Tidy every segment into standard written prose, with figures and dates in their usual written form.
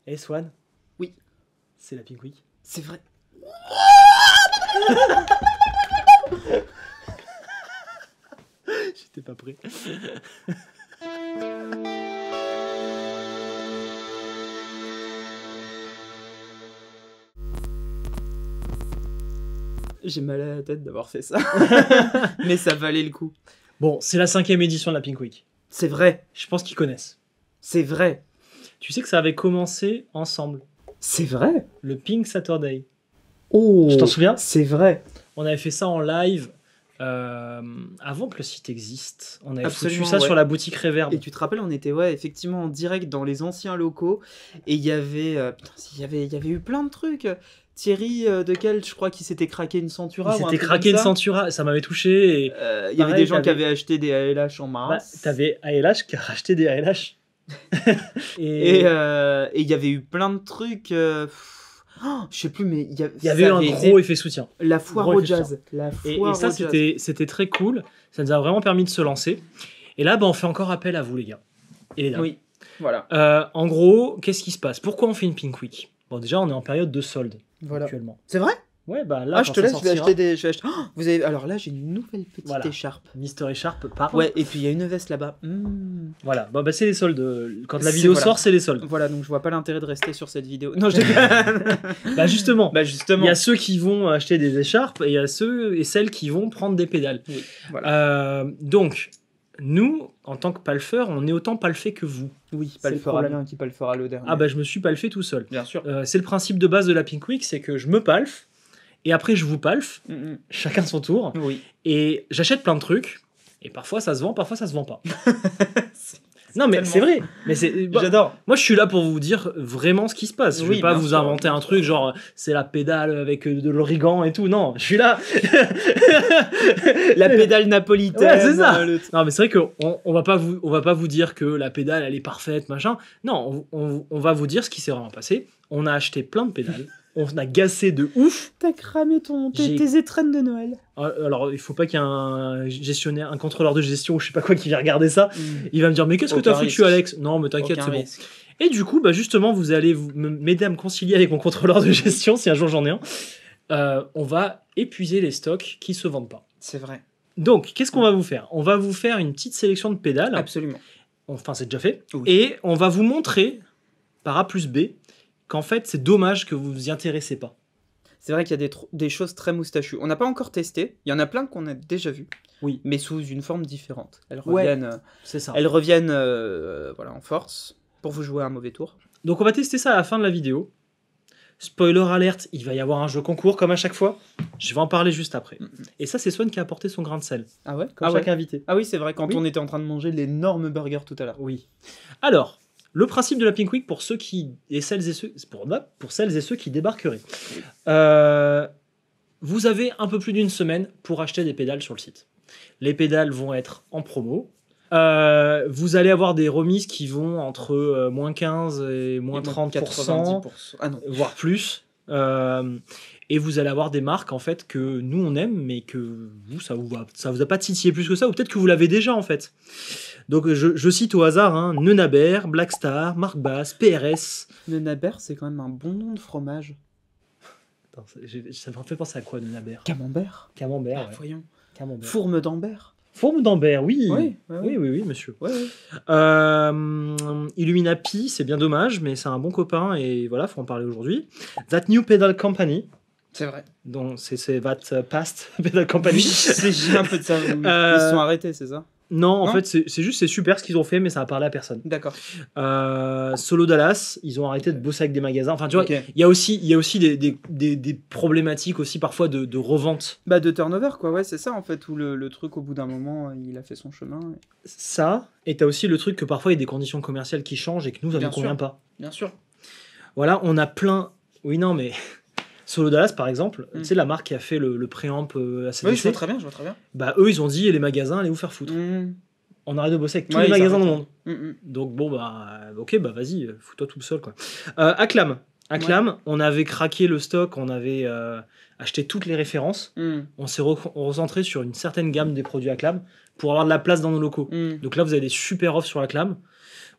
S1, Oui. c'est la Pink Week. C'est vrai. J'étais pas prêt. J'ai mal à la tête d'avoir fait ça. Mais ça valait le coup. Bon, c'est la 5e édition de la Pink Week. C'est vrai. Je pense qu'ils connaissent. C'est vrai. Tu sais que ça avait commencé ensemble. C'est vrai. Le Pink Saturday. Oh. Tu t'en souviens? C'est vrai. On avait fait ça en live avant que le site existe. On avait Absolument, foutu ça ouais. sur la boutique Reverb. Et tu te rappelles, on était effectivement en direct dans les anciens locaux. Et il y avait, il y avait eu plein de trucs. Thierry, je crois qu'il s'était craqué une Centura. Il ou un s'était truc craqué une comme ça. Centura, ça m'avait touché. Et Il y avait pareil, des gens qui t'avais- avaient acheté des ALH en mars. t'avais ALH qui a racheté des ALH. Et il y avait eu plein de trucs. Je sais plus, mais il il y avait eu un gros effet soutien. La foire gros au effet jazz. La Et foire ça, au jazz. c'était très cool. Ça nous a vraiment permis de se lancer. Et là, on fait encore appel à vous, les gars. Et les dames. Oui, voilà. En gros, qu'est-ce qui se passe? Pourquoi on fait une Pink Week? Bon, déjà, on est en période de solde Voilà. actuellement. C'est vrai? Ouais, bah là, Je quand te ça laisse, je vais sortira- acheter des. Vous avez... Alors là, j'ai une nouvelle petite Voilà. écharpe. Mister Écharpe part. Ouais, et puis il y a une veste là-bas. Voilà, bon, c'est les soldes. Quand la C'est- vidéo voilà. sort, c'est les soldes. Voilà, donc je vois pas l'intérêt de rester sur cette vidéo. Non, je déconne. Bah justement, Bah il justement. y a ceux qui vont acheter des écharpes et il y a ceux et celles qui vont prendre des pédales. Oui, voilà. Donc, nous, en tant que palfeurs, on est autant palfés que vous. Oui, c'est pas le le fera problème. bien qui pas le fera le dernier. Ah bah je me suis palfé tout seul. bien sûr. C'est le principe de base de la Pink Week, c'est que je me palfe et après je vous palfe, chacun son tour, Oui. et j'achète plein de trucs. Et parfois ça se vend, parfois ça se vend pas. Non mais tellement- c'est vrai. Mais c'est J'adore. moi je suis là pour vous dire vraiment ce qui se passe. Je Oui, vais pas bien vous sûr, inventer bien un sûr. truc genre c'est la pédale avec de l'origan et tout. Non, je suis là. La pédale napolitaine. Ouais, c'est ça. le- Non mais c'est vrai qu'on on va pas vous dire que la pédale elle est parfaite machin. Non, on va vous dire ce qui s'est vraiment passé. On a acheté plein de pédales. On a gassé de ouf. T'as cramé J'ai- tes étrennes de Noël. Alors, il faut pas qu'il y ait un gestionnaire, un contrôleur de gestion ou je sais pas quoi qui vient regarder ça. Il va me dire, mais qu'est-ce que Aucun t'as foutu, risque. Alex? Non, mais t'inquiète, Aucun c'est bon. risque. Et du coup, justement, vous allez m'aider à me concilier avec mon contrôleur de gestion, si un jour j'en ai un. On va épuiser les stocks qui se vendent pas. C'est vrai. Donc, qu'est-ce qu'on va vous faire? On va vous faire une petite sélection de pédales. Absolument. Enfin, c'est déjà fait. Oui. Et on va vous montrer, par A plus B, qu'en fait, c'est dommage que vous vous y intéressez pas. C'est vrai qu'il y a des choses très moustachues. On n'a pas encore testé. Il y en a plein qu'on a déjà vu. Oui. Mais sous une forme différente. Elles Ouais. reviennent, C'est ça. voilà, en force pour vous jouer un mauvais tour. Donc on va tester ça à la fin de la vidéo. Spoiler alerte, il va y avoir un jeu concours comme à chaque fois. Je vais en parler juste après. Et ça, c'est Swan qui a apporté son grain de sel. Ah ouais, Comme chaque invité. Ah oui, c'est vrai, quand Oui. on était en train de manger l'énorme burger tout à l'heure. Oui. Alors, le principe de la Pink Week pour ceux qui et celles et ceux pour celles et ceux qui débarqueraient. Vous avez un peu plus d'une semaine pour acheter des pédales sur le site. Les pédales vont être en promo. Vous allez avoir des remises qui vont entre moins 15 et moins 30%, 90%. Ah non. voire plus. Et vous allez avoir des marques en fait que nous on aime, mais que vous ça vous a pas titillé plus que ça, ou peut-être que vous l'avez déjà en fait. Donc je cite au hasard Neunabert, Blackstar, Marc Bass, PRS. Le Naber, c'est quand même un bon nom de fromage. Attends, ça me fait penser à quoi Neunabert? Camembert. Camembert. Ah, Ouais. voyons. Camembert. Fourme d'Ambert. Fourme d'Ambert, oui. Oui, Oui, monsieur. Ouais, ouais. Illuminapi, c'est bien dommage, mais c'est un bon copain et voilà, faut en parler aujourd'hui. That New Pedal Company, C'est vrai. donc c'est That Past Pedal Company. J'ai un peu de ça. Ils se sont arrêtés, c'est ça? Non, en Non fait, c'est juste, c'est super ce qu'ils ont fait, mais ça a parlé à personne. D'accord. Solo Dallas, ils ont arrêté de bosser avec des magasins. Enfin, tu vois, Ok. il y a aussi des problématiques aussi parfois de revente. Bah, de turnover, quoi. Ouais, c'est ça, en fait, où le truc, au bout d'un moment, il a fait son chemin. Ça, et t'as aussi le truc que parfois il y a des conditions commerciales qui changent et que nous, ça ne Bien nous convient sûr. pas. Bien sûr. Voilà, on a plein. Oui, non, mais Solo Dallas, par exemple, tu sais, la marque qui a fait le préamp ACDC, Oui, je vois très bien, je vois très bien. bah eux, ils ont dit, les magasins, allez vous faire foutre. On arrête de bosser avec tous Ouais, les ils magasins arrêtent. dans le monde. Donc bon, bah, ok, bah vas-y, fous-toi tout seul, quoi. Acclam. On avait craqué le stock, on avait acheté toutes les références. On s'est recentré sur une certaine gamme des produits Acclam pour avoir de la place dans nos locaux. Donc là, vous avez des super offres sur Acclam.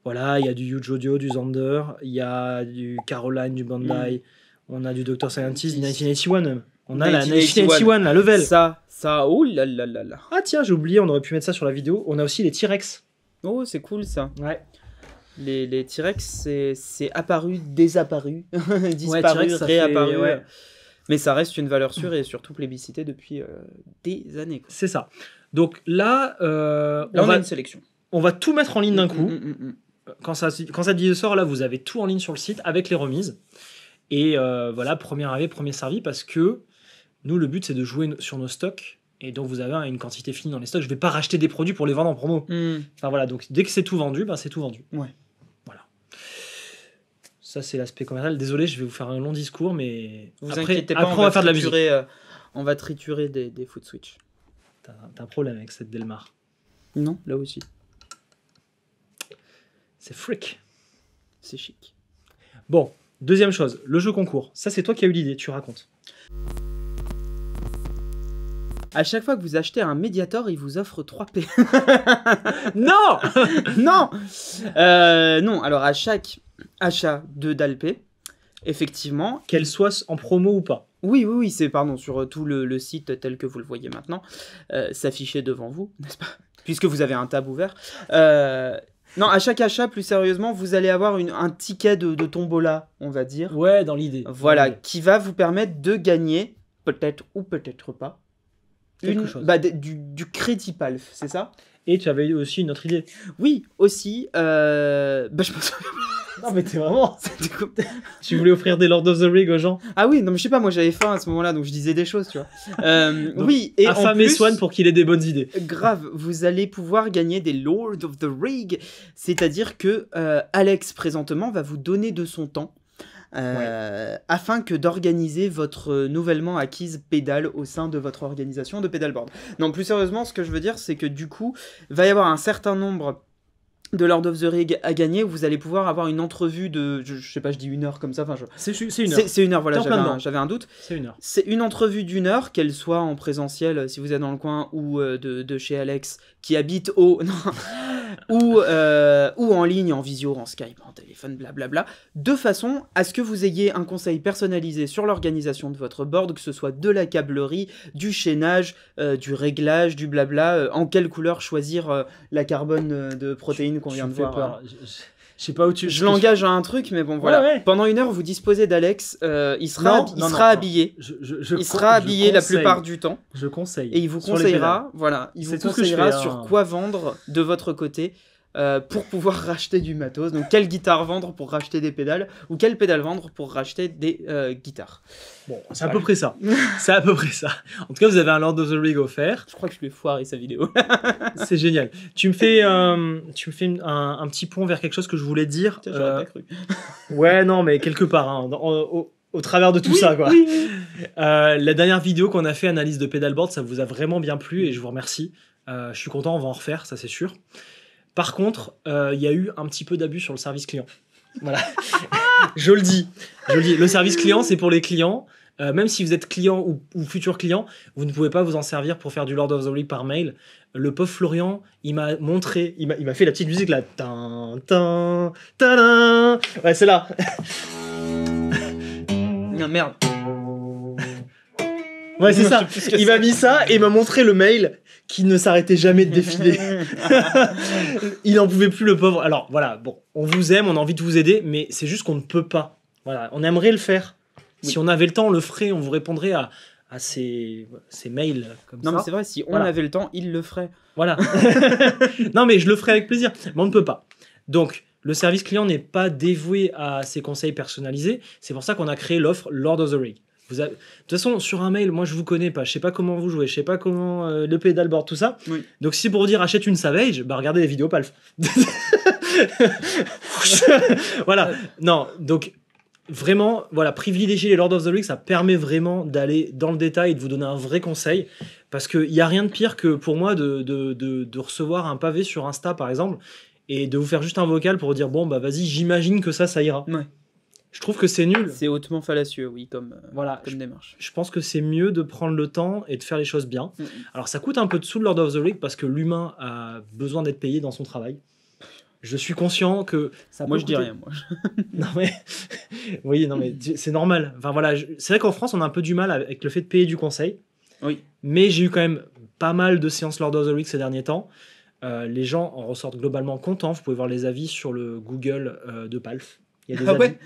Voilà, il y a du Yujodio, du Xander, il y a du Caroline, du Bandai, on a du Dr. Scientist, du 1981 même. On a la 1981, la level. Ça, oh là là là là. Ah tiens, j'ai oublié, on aurait pu mettre ça sur la vidéo. On a aussi les T-Rex. Oh, c'est cool ça. Ouais. Les T-Rex, c'est apparu, désapparu, disparu, T-Rex, ça réapparu. fait- ouais. Mais ça reste une valeur sûre et surtout plébiscitée depuis des années. Quoi. C'est ça. Donc là, Là, on a une sélection. on va tout mettre en ligne d'un coup. Mm. Quand cette vidéo sort, là, vous avez tout en ligne sur le site avec les remises. Et voilà, premier arrivé, premier servi, parce que nous, le but, c'est de jouer sur nos stocks. Et donc, vous avez une quantité finie dans les stocks. Je vais pas racheter des produits pour les vendre en promo. Enfin voilà, donc dès que c'est tout vendu, ben, c'est tout vendu. Ouais. Voilà. Ça, c'est l'aspect commercial. Désolé, je vais vous faire un long discours, mais Vous après, inquiétez pas, après, on va faire de la musique. On va triturer des foot switch. T'as un problème avec cette Delmar. Non, là aussi. C'est fric. C'est chic. Bon, deuxième chose, le jeu concours. Ça, c'est toi qui as eu l'idée, tu racontes. À chaque fois que vous achetez un Mediator, il vous offre 3P. Non Non Non, alors à chaque achat de DALP, effectivement... Qu'elle soit en promo ou pas. Oui, c'est pardon, sur tout le site tel que vous le voyez maintenant, s'afficher devant vous, n'est-ce pas? Puisque vous avez un tab ouvert. Non, à chaque achat, plus sérieusement, vous allez avoir un ticket de tombola, on va dire. Ouais, dans l'idée. Voilà, qui va vous permettre de gagner, peut-être ou peut-être pas, Quelque chose. du crédit PALF, c'est ça? Et tu avais eu aussi une autre idée. Oui, aussi. Je pense... Non, mais t'es vraiment. Tu voulais offrir des Lord of the Ring aux gens. Ah oui, non, mais je sais pas, moi j'avais faim à ce moment-là, donc je disais des choses, tu vois. Oui, et en Affamez plus... Swan pour qu'il ait des bonnes idées. Grave, vous allez pouvoir gagner des Lord of the Ring, c'est-à-dire que Alex, présentement, va vous donner de son temps afin que d'organiser votre nouvellement acquise pédale au sein de votre organisation de pédalboard. Non, plus sérieusement, ce que je veux dire, c'est que du coup, il va y avoir un certain nombre de Lord of the Ring à gagner, où vous allez pouvoir avoir une entrevue de, je sais pas, je dis 1 heure comme ça, enfin, C'est une heure. c'est 1 heure, voilà, T'es en plein dedans. j'avais un doute. C'est 1 heure. C'est une entrevue d'1 heure, qu'elle soit en présentiel si vous êtes dans le coin, ou de chez Alex qui habite au... Non, ou en ligne, en visio, en Skype, en téléphone, blablabla, de façon à ce que vous ayez un conseil personnalisé sur l'organisation de votre board, que ce soit de la câblerie, du chaînage, du réglage, du blabla, en quelle couleur choisir la carbone de protéines qu'on vient de voir. Peur. Je sais pas où tu... Je l'engage à un truc, mais bon, voilà. Ouais. Pendant 1 heure, vous disposez d'Alex. Il sera habillé. Il sera habillé la plupart du temps. Je conseille. Et il vous conseillera, voilà, il vous conseillera sur quoi vendre de votre côté pour pouvoir racheter du matos. Donc, quelle guitare vendre pour racheter des pédales, ou quelle pédale vendre pour racheter des guitares. Bon, c'est à peu près ça. C'est à peu près ça. En tout cas, vous avez un Lord of the Ring offert. Je crois que je lui ai foiré sa vidéo. C'est génial. Tu me fais un petit pont vers quelque chose que je voulais dire. Tiens, j'aurais pas cru. Ouais, non, mais quelque part, hein, au travers de tout ça, quoi. Oui. La dernière vidéo qu'on a fait, analyse de pedalboard, ça vous a vraiment bien plu et je vous remercie. Je suis content, on va en refaire, ça c'est sûr. Par contre, il y a eu un petit peu d'abus sur le service client. Voilà. Je le dis. Le service client, c'est pour les clients. Même si vous êtes client ou futur client, vous ne pouvez pas vous en servir pour faire du Lord of the Ring par mail. Le pauvre Florian, il m'a montré, il m'a fait la petite musique là. Tin, tin, tadin. Ouais, c'est là. Non, merde. Ouais, c'est ça. Il m'a mis ça et il m'a montré le mail qui ne s'arrêtait jamais de défiler. Il en pouvait plus, le pauvre. Alors voilà, bon, on vous aime, on a envie de vous aider, mais c'est juste qu'on ne peut pas. Voilà, on aimerait le faire. Oui. Si on avait le temps, on le ferait, on vous répondrait à ces mails comme ça. Non, mais c'est vrai, si on avait le temps, il le ferait. Voilà. Non, mais je le ferais avec plaisir, mais on ne peut pas. Donc, le service client n'est pas dévoué à ses conseils personnalisés. C'est pour ça qu'on a créé l'offre Lord of the Ring. De toute façon, sur un mail, moi je vous connais pas, je sais pas comment vous jouez, je sais pas comment le pédalboard, tout ça. Oui. Donc si c'est pour vous dire achète une Savage, bah regardez les vidéos Palf. Voilà. Non, donc vraiment, voilà, privilégier les Lord of the Ring, ça permet vraiment d'aller dans le détail et de vous donner un vrai conseil. Parce qu'il n'y a rien de pire que pour moi de recevoir un pavé sur Insta par exemple et de vous faire juste un vocal pour dire bon bah vas-y, j'imagine que ça ira. Ouais. Je trouve que c'est nul. C'est hautement fallacieux, oui, comme démarche. Je pense que c'est mieux de prendre le temps et de faire les choses bien. Alors, ça coûte un peu de sous le Lord of the Ring parce que l'humain a besoin d'être payé dans son travail. Je suis conscient que ça Moi, peut je dis coûter- rien, moi. Non mais, oui, non mais c'est normal. Enfin voilà, c'est vrai qu'en France, on a un peu du mal avec le fait de payer du conseil. Oui. Mais j'ai eu quand même pas mal de séances Lord of the Rings ces derniers temps. Les gens en ressortent globalement contents. Vous pouvez voir les avis sur le Google de Palf. Il y a des Ah avis. ouais.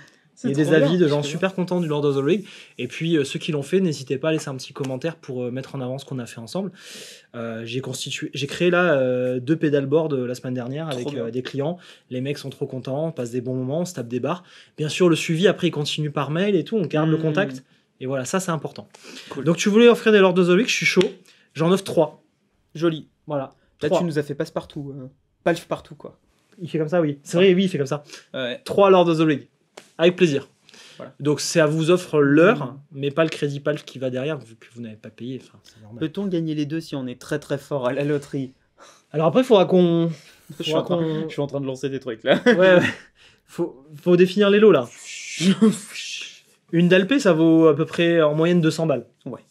Il y a des avis de gens super contents du Lord of the Rings. Et puis ceux qui l'ont fait, n'hésitez pas à laisser un petit commentaire pour mettre en avant ce qu'on a fait ensemble. J'ai créé là 2 pédalboards la semaine dernière Trop avec bien. des clients. Les mecs sont trop contents, on passe des bons moments, on se tape des barres. Bien sûr, le suivi après il continue par mail et tout, on garde le contact. Et voilà, ça c'est important. Cool. Donc tu voulais offrir des Lord of the Rings, je suis chaud. J'en offre 3. Joli. Voilà. Là, 3. tu nous as fait passe-partout. Palf partout, quoi. Il fait comme ça, oui. C'est vrai, oui, il fait comme ça. Ouais. 3 Lord of the Rings. Avec plaisir. Voilà. Donc ça vous offre l'heure, mais pas le crédit Palf qui va derrière, vu que vous n'avez pas payé. Enfin, c'est normal. Peut-on gagner les deux si on est très très fort à la loterie? Alors après, il faudra qu'on... Je suis en train de lancer des trucs, là. Ouais. Faut définir les lots, là. Une DALP, ça vaut à peu près en moyenne 200 balles. Ouais.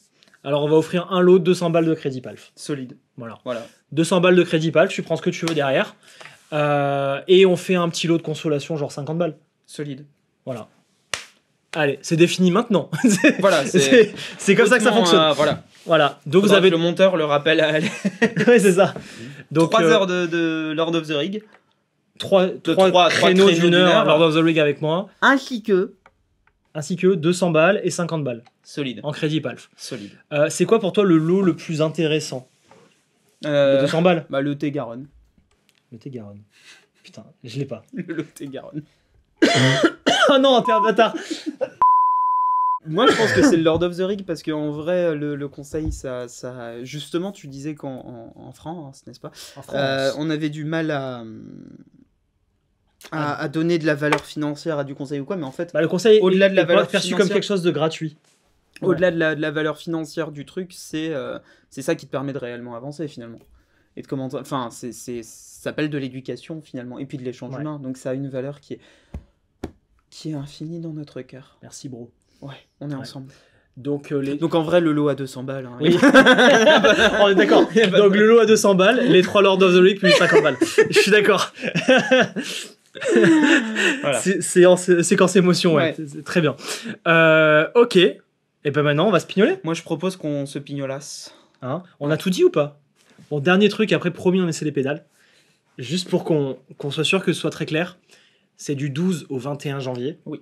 Alors on va offrir un lot de 200 balles de crédit Palf. Solide. Voilà. 200 200 balles de crédit Palf, tu prends ce que tu veux derrière. Et on fait un petit lot de consolation, genre 50 balles. Solide. Voilà. Allez, c'est défini maintenant. Voilà, c'est comme ça que ça fonctionne. Voilà. Donc vous avez le monteur le rappelle à ouais, c'est ça. Donc 3 heures de Lord of the Ring. 3 trois créneaux créneaux d'une heure d'une heure. Lord of the Ring avec moi, Ainsi que. ainsi que 200 balles et 50 balles Solide. en crédit Palf. Solide. C'est quoi pour toi le lot le plus intéressant? Les 200 balles. Bah, le Thé-Garonne. Le Thé-Garonne. Putain, je l'ai pas. Le Thé-Garonne. Oh non, t'es un bâtard. Moi, je pense que c'est le Lord of the Ring parce qu'en vrai, le conseil, ça. Justement, tu disais qu'en France, n'est-ce pas, En France. on avait du mal à donner de la valeur financière à du conseil ou quoi, mais en fait, Bah, le conseil, Au-delà de la il peut valeur être perçu comme financière. quelque chose de gratuit. au-delà de la valeur financière du truc, c'est ça qui te permet de réellement avancer finalement. Et de comment. Enfin, ça s'appelle de l'éducation finalement, et puis de l'échange Ouais. humain. Donc ça a une valeur qui est infinie dans notre cœur. Merci, bro. Ouais, on est ensemble. Donc, Donc en vrai, le lot à 200 balles. Hein, oui. On est d'accord. Donc le lot à 200 balles, les 3 Lord of the Rings plus 50 balles. Je suis d'accord. Voilà. Séquence émotion, ouais. Ouais. C'est très bien. Ok. Et ben maintenant, on va se pignoler. Moi, je propose qu'on se pignolasse. Hein, on a tout dit ou pas? Bon, dernier truc, après, promis, on essaie les pédales. Juste pour qu'on soit sûr que ce soit très clair. C'est du 12 au 21 janvier. Oui.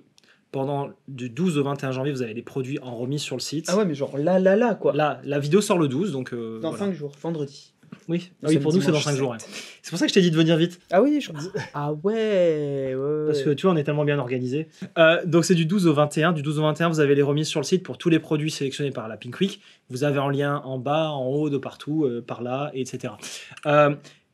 Pendant du 12 au 21 janvier, vous avez des produits en remise sur le site. Ah ouais, mais genre là, quoi. Là, la vidéo sort le 12, donc... Dans voilà. 5 jours, vendredi. Oui, Nous oui sommes pour nous, c'est dans dimanche 5 jours. Ouais. 7. C'est pour ça que je t'ai dit de venir vite. Ah oui, Ah ouais. Parce que tu vois, on est tellement bien organisé. Donc c'est du 12 au 21. Du 12 au 21, vous avez les remises sur le site pour tous les produits sélectionnés par la Pink Week. Vous avez en lien en bas, en haut, de partout, par là, etc.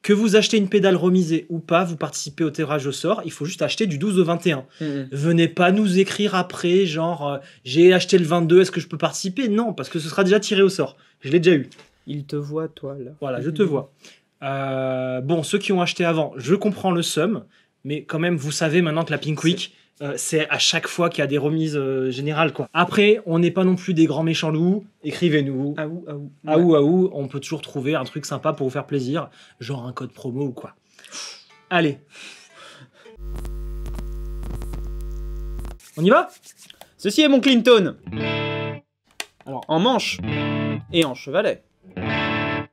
Que vous achetez une pédale remisée ou pas, vous participez au tirage au sort. Il faut juste acheter du 12 au 21. Venez pas nous écrire après, genre j'ai acheté le 22, est-ce que je peux participer? Non, parce que ce sera déjà tiré au sort. Je l'ai déjà eu. Il te voit, toi, là. Voilà, je te vois. Bon, ceux qui ont acheté avant, je comprends le seum, mais quand même, vous savez maintenant que la Pink Week, c'est à chaque fois qu'il y a des remises générales, quoi. Après, on n'est pas non plus des grands méchants loups. Écrivez-nous. Ah ou. Aou, on peut toujours trouver un truc sympa pour vous faire plaisir, genre un code promo ou quoi. Allez. On y va? Ceci est mon Clinton. Alors. En manche et en chevalet.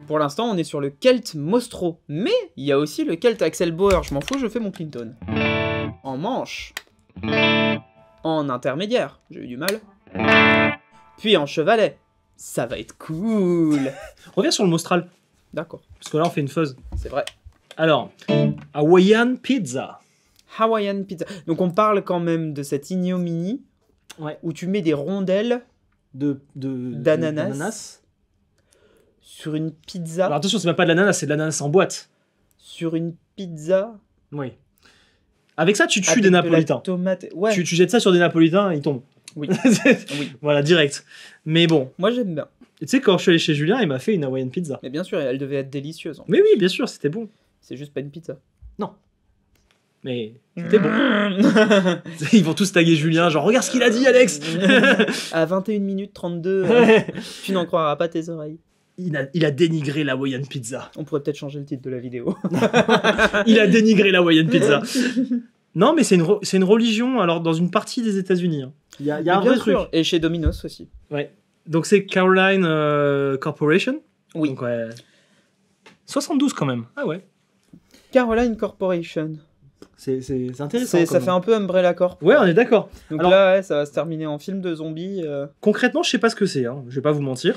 Pour l'instant, on est sur le Kelt Mostro. Mais il y a aussi le Kelt Axel Bauer. Je m'en fous, je fais mon Clinton. En manche. En intermédiaire. J'ai eu du mal. Puis en chevalet. Ça va être cool. Reviens sur le Mostral, D'accord, parce que là, on fait une fuzz. c'est vrai. Alors, Hawaiian Pizza. Hawaiian Pizza. Donc on parle quand même de cette ignominie Ouais. où tu mets des rondelles D'ananas. sur une pizza. Alors attention, c'est même pas de l'ananas, c'est de l'ananas en boîte. Sur une pizza. Oui. Avec ça, tu tues avec des de la napolitains. tomate. Ouais. Tu jettes ça sur des napolitains, ils tombent. Oui. Oui. Voilà, direct. Mais bon, Moi j'aime bien. tu sais, quand je suis allé chez Julien, il m'a fait une Hawaiian Pizza. Mais bien sûr, elle devait être délicieuse. Mais oui, bien sûr, c'était bon. C'est juste pas une pizza. Mais c'était bon. Ils vont tous taguer Julien, genre, regarde ce qu'il a dit, Alex. À 21 minutes 32, tu n'en croiras pas tes oreilles. il a dénigré la Hawaiian Pizza. On pourrait peut-être changer le titre de la vidéo. Il a dénigré la Hawaiian Pizza. Non, mais c'est une religion, alors, dans une partie des États-Unis. Hein. Il y a un Bien vrai sûr. truc. Et chez Domino's aussi. Ouais. Donc, c'est Caroline Corporation. Oui. Donc, ouais. 72 quand même. Ah ouais. Caroline Corporation. C'est intéressant. Ça fait un peu Umbrella Corp. Ouais, on est d'accord. Donc Alors- là, ouais, ça va se terminer en film de zombies. Concrètement, je sais pas ce que c'est. Hein. Je vais pas vous mentir.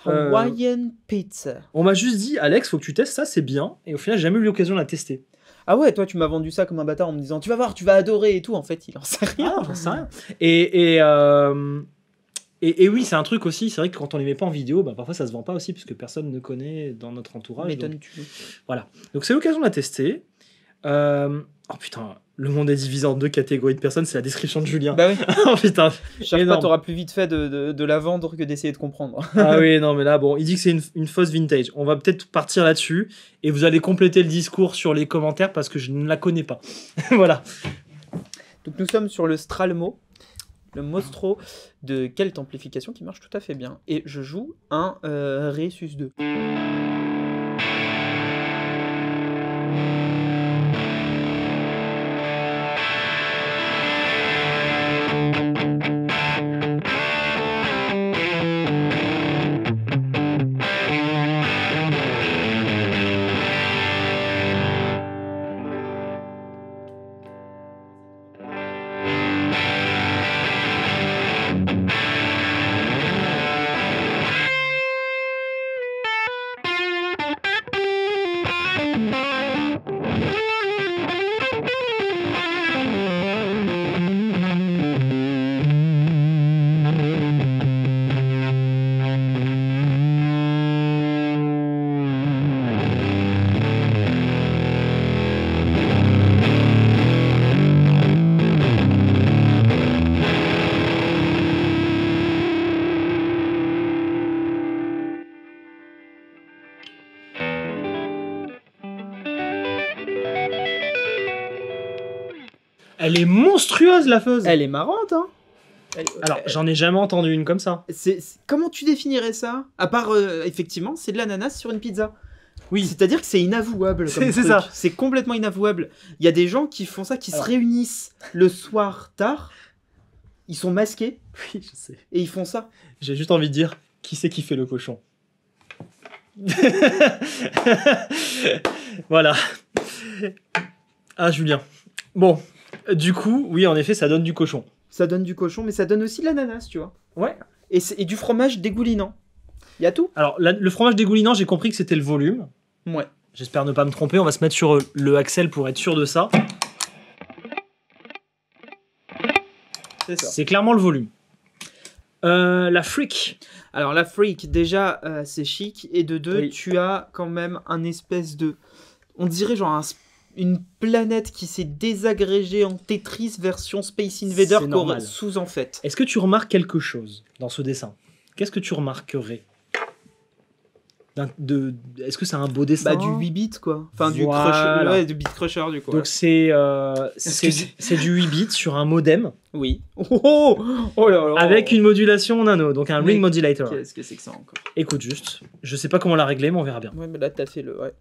Hawaiian Pizza. On m'a juste dit, Alex, faut que tu testes ça, c'est bien. Et au final, j'ai jamais eu l'occasion de la tester. Ah ouais, toi tu m'as vendu ça comme un bâtard en me disant tu vas voir, tu vas adorer et tout. En fait, il en sait rien. Ah, j'en sais rien. Et oui, c'est un truc aussi. C'est vrai que quand on les met pas en vidéo, bah, parfois ça se vend pas aussi, puisque personne ne connaît dans notre entourage. Donc, M'étonnes-tu. voilà. Donc c'est l'occasion de la tester. Oh putain, le monde est divisé en deux catégories de personnes, c'est la description de Julien. Bah oui, Oh putain. je cherche pas, Énorme. t'auras plus vite fait de la vendre que d'essayer de comprendre. Ah oui, non, mais là, bon, il dit que c'est une fausse vintage. On va peut-être partir là-dessus et vous allez compléter le discours sur les commentaires parce que je ne la connais pas. Voilà. Donc nous sommes sur le Stralmo, le Mostro de Kelt Amplification qui marche tout à fait bien. Et je joue un Ré sus 2. Elle est monstrueuse, la fuzz. Elle est marrante, hein. Alors, j'en ai jamais entendu une comme ça. Comment tu définirais ça? À part, effectivement, c'est de l'ananas sur une pizza. Oui. C'est-à-dire que c'est inavouable. Comme C'est truc. ça. C'est complètement inavouable. Il y a des gens qui font ça, qui se réunissent le soir tard. Ils sont masqués Oui, je sais. et ils font ça. J'ai juste envie de dire, qui c'est qui fait le cochon? Voilà. Ah, Julien. Bon, du coup, oui, en effet, ça donne du cochon. Ça donne du cochon, mais ça donne aussi de l'ananas, tu vois. Ouais. Et du fromage dégoulinant. Il y a tout. Alors, le fromage dégoulinant, j'ai compris que c'était le volume. Ouais. J'espère ne pas me tromper. On va se mettre sur le Axel pour être sûr de ça. C'est ça. C'est clairement le volume. La freak. Alors la freak, déjà, c'est chic. Et de deux, Oui. tu as quand même un espèce de... On dirait genre une planète qui s'est désagrégée en Tetris version Space Invader C'est normal. sous en fait. Est-ce que tu remarques quelque chose dans ce dessin? Qu'est-ce que tu remarquerais? Est-ce que c'est un beau dessin? Bah du 8 bits quoi. Enfin du Voilà. crusher, ouais, du beat crusher du coup. Donc ouais. c'est du 8 bits sur un modem Oui. Oh là là. avec une modulation nano, donc un Mais ring modulator. Qu'est-ce que c'est que ça encore? Écoute juste, je sais pas comment la régler, mais on verra bien. Ouais, mais là t'as fait le... Ouais.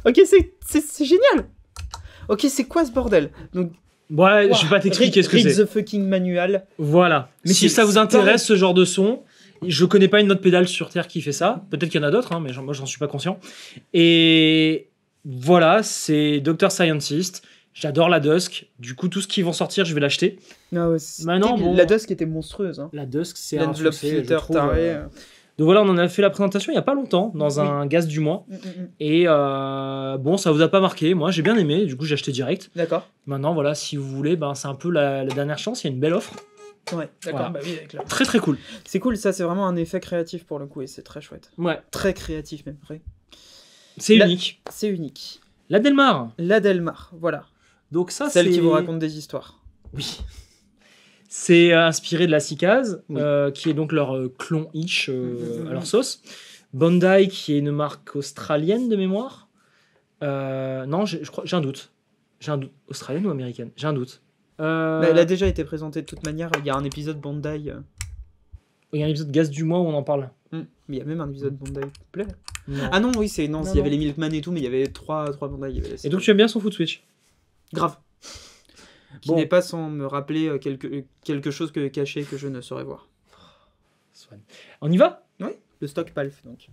Ok, c'est génial. Ok, c'est quoi ce bordel? Donc, Ouais, je vais pas t'expliquer ce que read c'est. the fucking manual. Voilà. Mais si ça vous intéresse, ce genre de son, je connais pas une autre pédale sur Terre qui fait ça. Peut-être qu'il y en a d'autres, hein, mais moi, j'en suis pas conscient. Et voilà, c'est Dr. Scientist. J'adore la Dusk. Du coup, tout ce qui vont sortir, je vais l'acheter. Ah ouais, Maintenant, bon, la Dusk était monstrueuse. Hein. La Dusk, c'est un L'enveloppe succès, je filter trouve. taré. Donc voilà, on en a fait la présentation il y a pas longtemps, dans un gaz du mois. Et bon, ça vous a pas marqué. Moi, j'ai bien aimé. Du coup, j'ai acheté direct. D'accord. Maintenant, voilà, si vous voulez, ben, c'est un peu la dernière chance. Il y a une belle offre. Ouais, d'accord. Voilà. Bah oui, avec la- Très très cool. C'est cool, ça, c'est vraiment un effet créatif pour le coup, et c'est très chouette. Ouais. Très créatif, même, vrai. C'est La- unique. C'est unique. La Delmar. La Delmar, voilà. Donc ça, Celle c'est... qui vous raconte des histoires. Oui. C'est inspiré de la Cicaz, Oui. qui est donc leur clon-ish à leur sauce. Bondi, qui est une marque australienne de mémoire. Non, je crois, j'ai un doute. Australienne ou américaine? J'ai un doute. Bah, elle a déjà été présentée de toute manière. Il y a un épisode Bondi. Il y a un épisode Gaz du mois où on en parle. Mais il y a même un épisode Bondi Play. Non. Ah non, oui, c'est non, Non, il y avait non. les Milkman et tout, mais il y avait trois Bondi. Il y avait Et donc tu aimes bien son foot switch? grave. Qui Bon. n'est pas sans me rappeler quelque chose caché que je ne saurais voir. Swan. On y va? Oui. Le stock Palf, donc.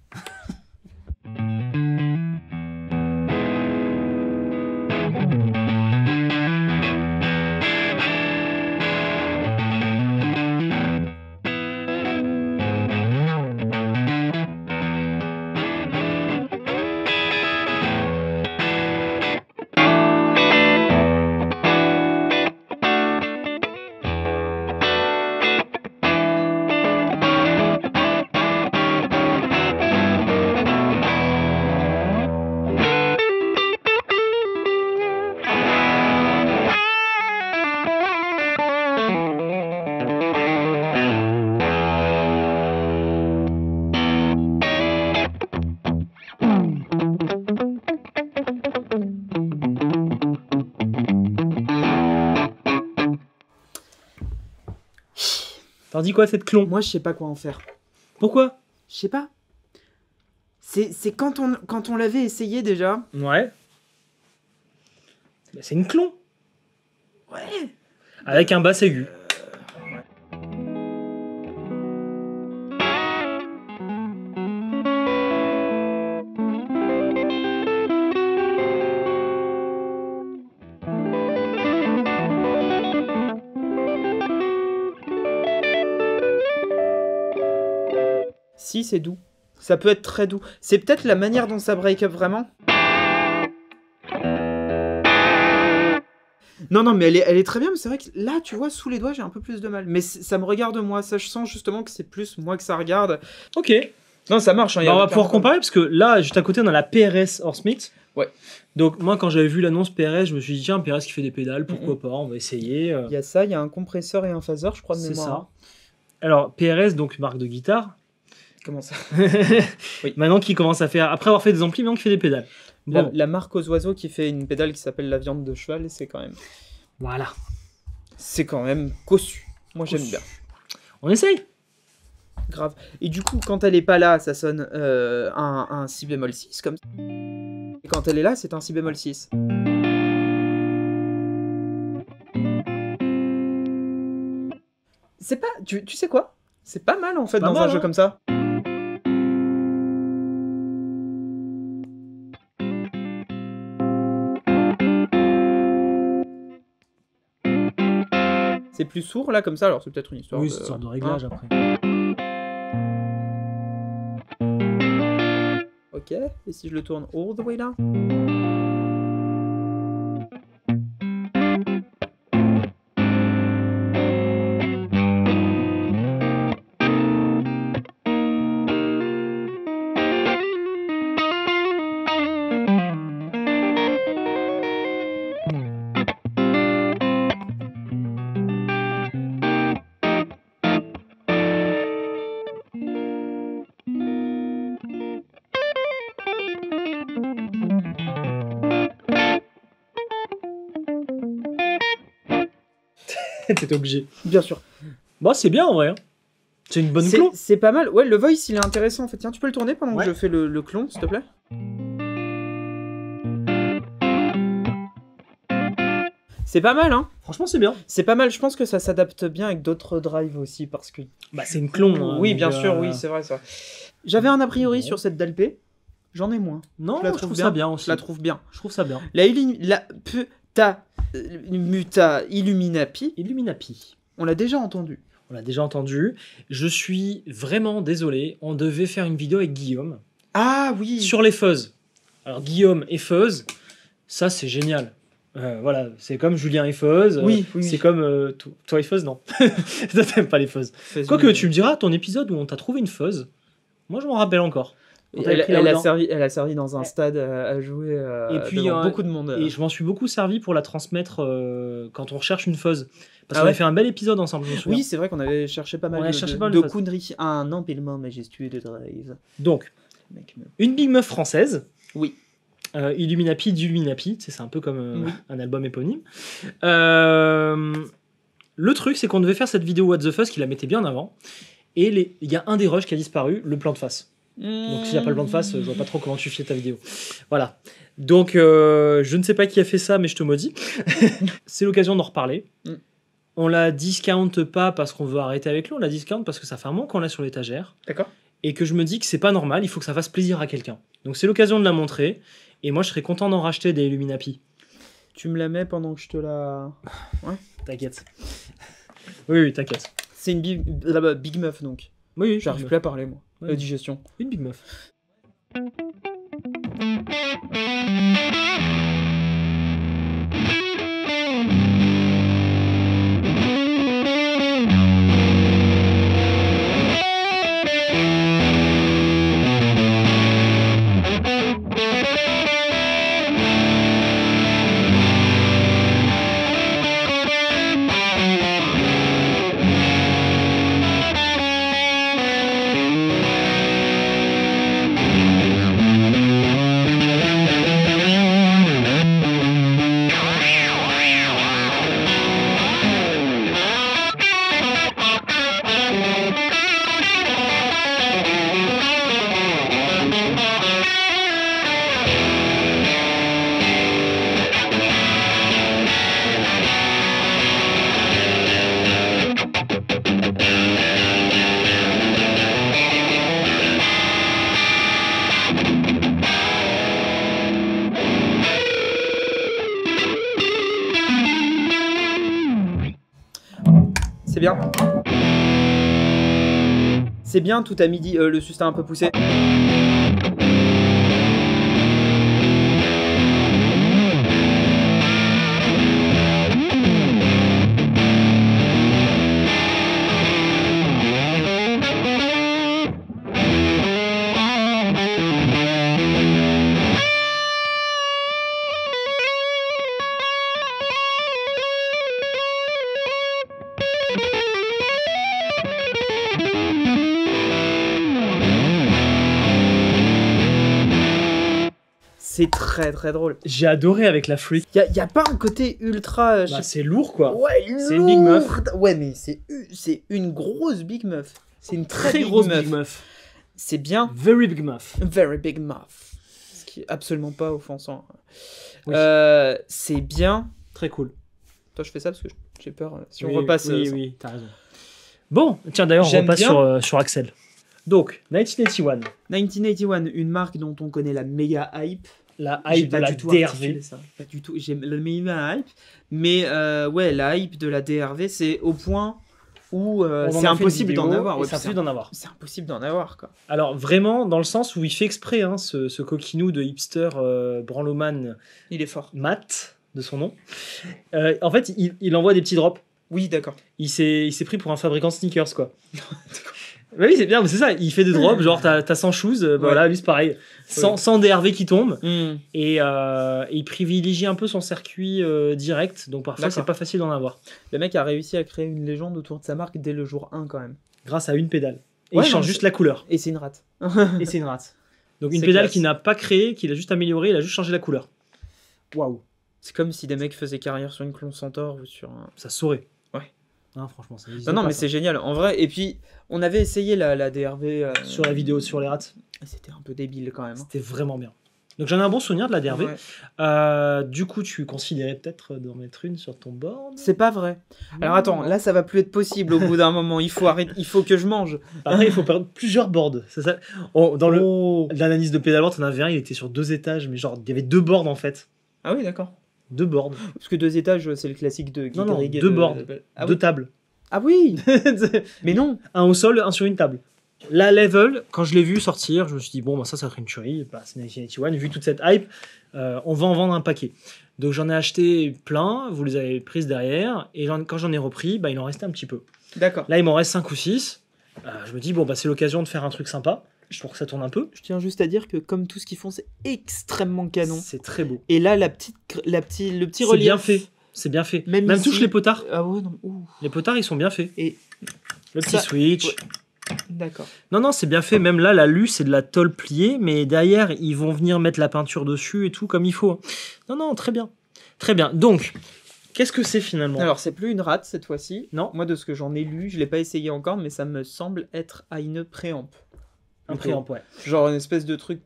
T'en dis quoi cette clon? Moi, je sais pas quoi en faire. Pourquoi? Je sais pas. C'est quand on l'avait essayé déjà. Ouais. Bah, c'est une clon. Ouais. Avec un basse aigu. Si, c'est doux. Ça peut être très doux. C'est peut-être la manière dont ça break up vraiment. Non, mais elle est très bien, mais c'est vrai que là, tu vois, sous les doigts, j'ai un peu plus de mal. Mais ça me regarde moi, ça, je sens justement que c'est plus moi que ça regarde. Ok. Non, ça marche. Hein, Bah, on va pouvoir comparer parce que là, juste à côté, on a la PRS Horsemith. Ouais. Donc moi, quand j'avais vu l'annonce PRS, je me suis dit tiens, PRS qui fait des pédales, pourquoi pas, on va essayer. Il y a ça, il y a un compresseur et un phaser, je crois, de C'est mémoire. ça. Alors PRS, donc marque de guitare. Comment ça? Maintenant qui commence à faire, après avoir fait des amplis, maintenant qui fait des pédales. Bon, La marque aux oiseaux qui fait une pédale qui s'appelle la viande de cheval, c'est quand même cossu. Moi, j'aime Cossu. bien. On essaye. Grave. Et du coup, quand elle est pas là, ça sonne un si bémol 6 comme ça. Et quand elle est là, c'est un si bémol 6. C'est pas... Tu sais quoi? C'est pas mal en fait Pas dans mal, un jeu hein. comme ça. C'est plus sourd là comme ça, alors c'est peut-être une histoire Oui, de... c'est une sorte de réglage Hein. après. Ok, et si je le tourne all the way là? T'étais obligé. Bien sûr. Bon, c'est bien en vrai. Hein. C'est une bonne clon. C'est pas mal. Ouais, le voice il est intéressant en fait. Tiens, tu peux le tourner pendant Ouais. que je fais le clon, s'il te plaît? C'est pas mal, hein. Franchement, c'est bien. C'est pas mal, je pense que ça s'adapte bien avec d'autres drives aussi, parce que... Bah, c'est une clone. Hein, oui, donc, bien sûr, oui, c'est vrai, ça. J'avais un a priori sur cette DLP, j'en ai moins. Non, je la je trouve trouve bien. ça bien aussi. Je la trouve bien. Je trouve ça bien. Muta Illuminapi, Illuminapi. on l'a déjà entendu. On l'a déjà entendu. Je suis vraiment désolé. On devait faire une vidéo avec Guillaume Ah oui. sur les fuzz. Alors, Guillaume et fuzz, ça, c'est génial. Voilà, c'est comme Julien et fuzz. Oui. C'est comme toi et fuzz, non. Toi, t'aimes pas les fuzz. Quoique, tu me diras, ton épisode où on t'a trouvé une fuzz, moi, je m'en rappelle encore. Elle a servi dans un stade à jouer et puis, devant beaucoup de monde. Et je m'en suis beaucoup servi pour la transmettre quand on recherche une fuzz. Parce qu'on avait fait un bel épisode ensemble, je me souviens. Oui, c'est vrai qu'on avait cherché pas mal de Kundry, un empilement majestueux de drive. Donc, une big meuf française. Oui. Illuminapi d'Illuminapi, c'est un peu comme un album éponyme. Le truc, c'est qu'on devait faire cette vidéo What the Fuzz qui la mettait bien en avant. Et il y a un des rushs qui a disparu, le plan de face. Donc s'il n'y a pas le plan de face, je vois pas trop comment tu fais ta vidéo. Voilà. Donc je ne sais pas qui a fait ça, mais je te maudis. C'est l'occasion d'en reparler. On la discount pas parce qu'on veut arrêter avec lui, on la discount parce que ça fait un moment qu'on l'a sur l'étagère. D'accord. Et que je me dis que c'est pas normal, il faut que ça fasse plaisir à quelqu'un. Donc c'est l'occasion de la montrer. Et moi je serais content d'en racheter des Illuminapi. Tu me la mets pendant que je te la... Ouais. T'inquiète. Oui, t'inquiète. C'est une big meuf donc. Oui, j'arrive plus à parler moi. Ouais. Digestion. Une big meuf. C'est bien. C'est bien, tout à midi, le sustain un peu poussé. C'est très très drôle. J'ai adoré avec la freak. Y a pas un côté ultra... Bah, c'est lourd quoi. Ouais, c'est une big meuf. Ouais, mais c'est une grosse big meuf. C'est une très grosse big meuf. C'est bien. Very big meuf. Very big meuf. Ce qui est absolument pas offensant. Oui. C'est bien. Très cool. Toi, je fais ça parce que j'ai peur. Si on repasse... Oui, t'as raison. Bon, tiens d'ailleurs, on repasse sur Axel. Donc, 1981. 1981, une marque dont on connaît la méga hype. La hype de la DRV. Ça. Pas du tout, j'ai la méga hype. Mais ouais, la hype de la DRV, c'est au point où c'est impossible d'en avoir. Ouais, c'est impossible d'en avoir. C'est impossible d'en avoir, quoi. Alors, vraiment, dans le sens où il fait exprès, hein, ce coquinou de hipster branloman. Il est fort. Matt, de son nom. En fait, il envoie des petits drops. Oui, d'accord. Il s'est pris pour un fabricant de sneakers, quoi. Bah oui, c'est bien, c'est ça. Il fait des drops, genre t'as 100 shoes, voilà, lui c'est pareil. 100 DRV qui tombent. Et il privilégie un peu son circuit direct, donc parfois c'est pas facile d'en avoir. Le mec a réussi à créer une légende autour de sa marque dès le jour 1 quand même. Grâce à une pédale. Et il change juste la couleur. Et c'est une rate. Et c'est une rate. Donc une pédale qu'il n'a pas créée, qu'il a juste améliorée, il a juste changé la couleur. Waouh. C'est comme si des mecs faisaient carrière sur une Clone Centaure ou sur un... Ça se saurait. Ouais. Non, franchement, ça non, mais c'est génial, en vrai. Et puis, on avait essayé la DRV... sur la vidéo sur les rats. C'était un peu débile quand même. C'était vraiment bien. Donc j'en ai un bon souvenir de la DRV. Ouais. Du coup, tu considérais peut-être d'en mettre une sur ton board? C'est pas vrai. Alors attends, là ça va plus être possible au bout d'un moment. Il faut arrêter, il faut que je mange. Après, il faut perdre plusieurs boards. C'est ça. Dans l'analyse de pédalante, on avait un, il était sur 2 étages, mais genre, il y avait 2 boards en fait. Ah oui, d'accord. 2 boards. Parce que 2 étages, c'est le classique de Guy Non, non, Garrigues 2 boards. Ah 2 oui. tables. Ah oui. Mais non. Un au sol, un sur une table. La level, quand je l'ai vu sortir, je me suis dit, bon, bah, ça va être une tuerie. Bah, c'est 1981, vu toute cette hype, on va en vendre un paquet. Donc j'en ai acheté plein, vous les avez prises derrière, et quand j'en ai repris, bah, il en restait un petit peu. D'accord. Là, il m'en reste 5 ou 6. Je me dis, bon, bah, c'est l'occasion de faire un truc sympa. Je trouve que ça tourne un peu. Je tiens juste à dire que comme tout ce qu'ils font, c'est extrêmement canon. C'est très beau. Et là, le petit C'est relief. bien fait. C'est bien fait. Même ici- touche les potards. Ah ouais, non. Ouh. Les potards, ils sont bien faits. Et Le petit Ça- switch. ouais. D'accord. Non, non, c'est bien fait. Même là, l'alu, c'est de la tôle pliée, mais derrière, ils vont venir mettre la peinture dessus et tout comme il faut. Non, non, très bien. Très bien. Donc, qu'est-ce que c'est finalement? Alors, c'est plus une rate cette fois-ci. Non. Moi, de ce que j'en ai lu, je l'ai pas essayé encore, mais ça me semble être à une préamp. Un préamp, ouais. Genre une espèce de truc.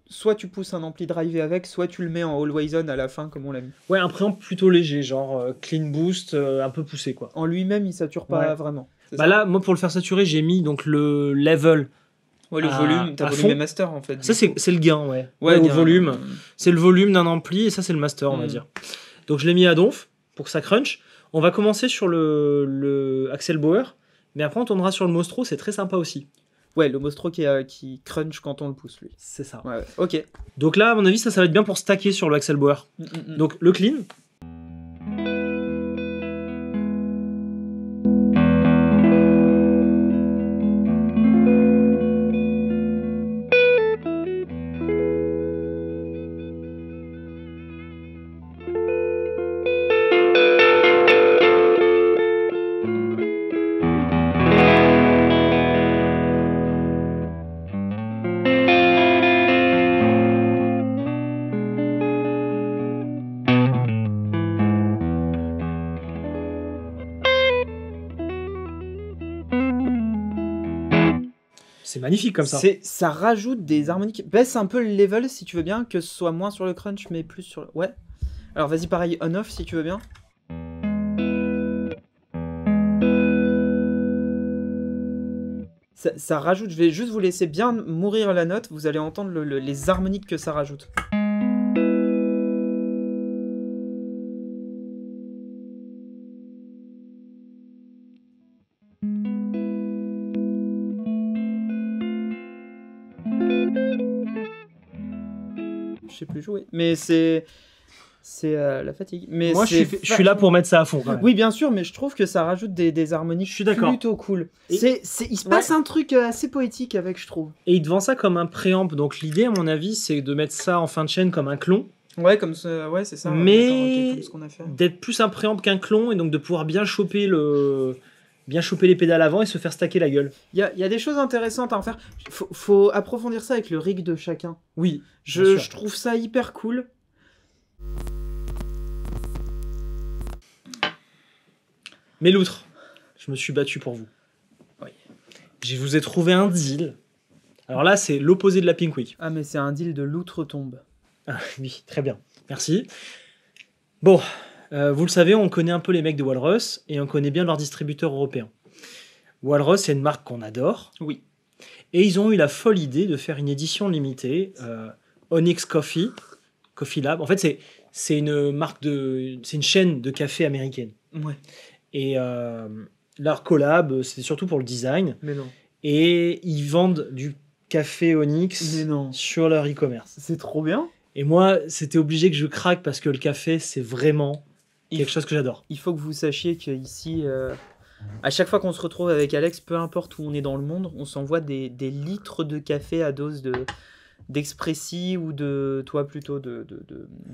Soit tu pousses un ampli drivé avec, soit tu le mets en always on à la fin, comme on l'a mis. Ouais, un préamp plutôt léger, genre clean boost, un peu poussé, quoi. En lui-même, il sature pas Ouais. vraiment. C'est Bah ça là, moi, pour le faire saturer, j'ai mis donc le level. Ouais, le à- volume, t'as à volume fond. et master en fait. Ça, du coup. c'est le gain, ouais. Ouais, Au il y a un- volume. C'est le volume d'un ampli, et ça, c'est le master, on va Mm. dire. Donc, je l'ai mis à donf pour que ça crunch. On va commencer sur le Axel Bauer, mais après, on tournera sur le Mostro, c'est très sympa aussi. Ouais, le Mostro qui crunch quand on le pousse, lui. C'est ça. Ouais, ouais. Ok. Donc là, à mon avis, ça va être bien pour stacker sur le Axel Bauer. Donc, Donc, le clean. C'est magnifique comme ça. ça rajoute des harmoniques. Baisse un peu le level si tu veux bien, que ce soit moins sur le crunch, mais plus sur le. Ouais. Alors vas-y, pareil, on-off si tu veux bien. Ça rajoute, je vais juste vous laisser bien mourir la note, vous allez entendre les harmoniques que ça rajoute. Je sais plus jouer, mais c'est la fatigue. Mais Moi, je suis là pour mettre ça à fond. Quand même. Oui, bien sûr, mais je trouve que ça rajoute des harmoniques Je suis d'accord. plutôt cool. Et- Il se passe un truc assez poétique avec, je trouve. Et il te vend ça comme un préamp. Donc l'idée, à mon avis, c'est de mettre ça en fin de chaîne comme un clon. Ouais, comme ça, ouais, c'est ça. Mais- D'accord, ok, comme ce qu'on a fait. D'être plus un préamp qu'un clon et donc de pouvoir bien choper les pédales avant et se faire stacker la gueule. Il y a des choses intéressantes à en faire. Faut approfondir ça avec le rig de chacun. Oui. Je, Bien sûr. je trouve ça hyper cool. Mais l'outre, je me suis battu pour vous. Oui. Je vous ai trouvé un deal. Alors là, c'est l'opposé de la Pink Week. Ah, mais c'est un deal de l'outre-tombe. Ah, oui, très bien. Merci. Bon, vous le savez, on connaît un peu les mecs de Walrus et on connaît bien leurs distributeurs européens. Walrus, c'est une marque qu'on adore. Oui. Et ils ont eu la folle idée de faire une édition limitée, Onyx Coffee Lab. En fait, c'est une marque c'est une chaîne de café américaine. Ouais. Et leur collab, c'est surtout pour le design. Mais non. Et ils vendent du café Onyx Mais non. sur leur e-commerce. C'est trop bien. Et moi, c'était obligé que je craque parce que le café, c'est vraiment quelque chose que j'adore. Il faut que vous sachiez qu'ici, à chaque fois qu'on se retrouve avec Alex, peu importe où on est dans le monde, on s'envoie des litres de café à dose d'expressi ou de